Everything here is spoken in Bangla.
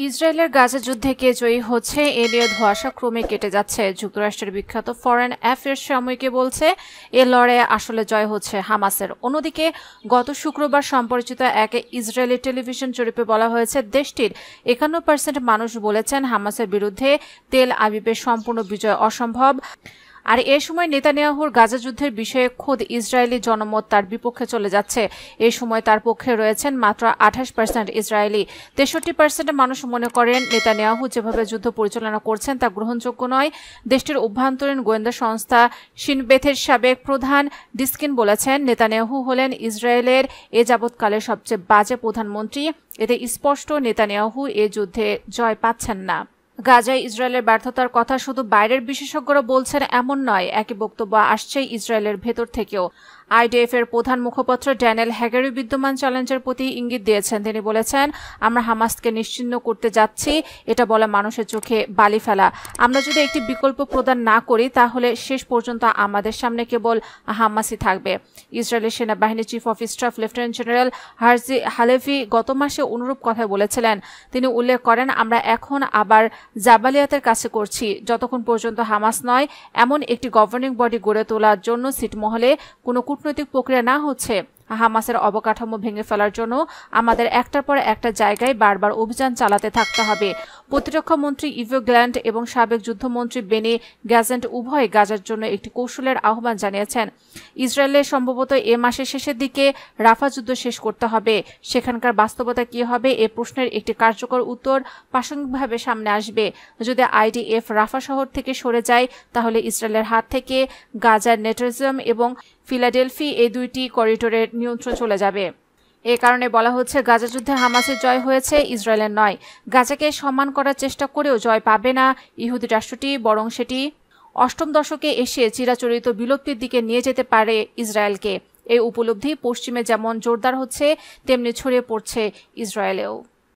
ইসরায়েলের গাজা যুদ্ধে কে জয়ী হচ্ছে এ নিয়ে ধোঁয়াশা ক্রমে কেটে যাচ্ছে। যুক্তরাষ্ট্রের বিখ্যাত ফরেন অ্যাফেয়ার্স সাময়িকী বলছে এ লড়াইয়ে আসলে জয় হচ্ছে হামাসের। অন্যদিকে গত শুক্রবার সম্পরিচিত এক ইসরায়েলি টেলিভিশন জরিপে বলা হয়েছে দেশটির 51% মানুষ বলেছেন হামাসের বিরুদ্ধে তেল আবিবের সম্পূর্ণ বিজয় অসম্ভব। আর এ সময় নেতানিয়াহুর গাজা যুদ্ধের বিষয়ে খোদ ইসরায়েলি জনমত তার বিপক্ষে চলে যাচ্ছে। এই সময় তার পক্ষে রয়েছেন মাত্র 28% ইসরায়েলি। 63% মানুষ মনে করেন নেতানিয়াহু যেভাবে যুদ্ধ পরিচালনা করছেন তা গ্রহণযোগ্য নয়। দেশটির অভ্যন্তরীণ গোয়েন্দা সংস্থা শিনবেথের সাবেক প্রধান ডিস্কিন বলেছেন নেতানিয়াহু হলেন ইসরায়েলের এ যাবৎকালের সবচেয়ে বাজে প্রধানমন্ত্রী। এতে স্পষ্ট নেতানিয়াহু এ যুদ্ধে জয় পাচ্ছেন না। গাজায় ইসরায়েলের ব্যর্থতার কথা শুধু বাইরের বিশেষজ্ঞরা বলছেন এমন নয়, একই বক্তব্য আসছে ইসরায়েলের ভেতর থেকেও। আইডিএফ এর প্রধান মুখপাত্র ড্যানিয়েল হ্যাগারি বিদ্যমান চ্যালেঞ্জের প্রতি ইঙ্গিত দিয়েছেন। তিনি বলেছেন, আমরা হামাসকে নিশ্চিহ্ন করতে যাচ্ছি, এটা বলা মানুষের চোখে বালি ফেলা। আমরা যদি একটি বিকল্প প্রদান না করি তাহলে শেষ পর্যন্ত আমাদের সামনে কেবল হামাসই থাকবে। ইসরায়েলের সেনাবাহিনীর chief of staff lieutenant general Herzi Halevi গত মাসে অনুরূপ কথা বলেছিলেন। তিনি উল্লেখ করেন, আমরা এখন আবার জাবালিয়াতের কাছে করছি। যতক্ষণ পর্যন্ত হামাস নয় এমন একটি গভর্নিং বডি গড়ে তোলার জন্য ছিটমহলে কোনো কূটনৈতিক প্রক্রিয়া না হচ্ছে, হামাসের অবকাঠামো ভেঙে ফেলার জন্য আমাদের একটার পর একটা জায়গায় বারবার অভিযান চালাতে থাকতে হবে। প্রতিরক্ষা মন্ত্রী ইভো গ্ল্যান্ড এবং সাবেক যুদ্ধমন্ত্রী বেনি গ্যাজেন্ট উভয় গাজার জন্য একটি কৌশলের আহ্বান জানিয়েছেন। ইসরায়েলের সম্ভবত এ মাসের শেষের দিকে রাফা যুদ্ধ শেষ করতে হবে। সেখানকার বাস্তবতা কি হবে এ প্রশ্নের একটি কার্যকর উত্তর প্রাসঙ্গিকভাবে সামনে আসবে। যদি আইডিএফ রাফা শহর থেকে সরে যায় তাহলে ইসরায়েলের হাত থেকে গাজার নেটরিজম এবং ফিলাডেলফি এই দুইটি করিডোরের নিয়ন্ত্রণ চলে যাবে। এ কারণে বলা হচ্ছে গাজা যুদ্ধে হামাসের জয় হয়েছে, ইসরায়েলের নয়। গাজাকে সম্মান করার চেষ্টা করেও জয় পাবে না ইহুদি রাষ্ট্রটি, বরং সেটি অষ্টম দশকে এসে চিরাচরিত বিলুপ্তির দিকে নিয়ে যেতে পারে ইসরায়েলকে। এই উপলব্ধি পশ্চিমে যেমন জোরদার হচ্ছে তেমনি ছড়িয়ে পড়ছে ইসরায়েলেও।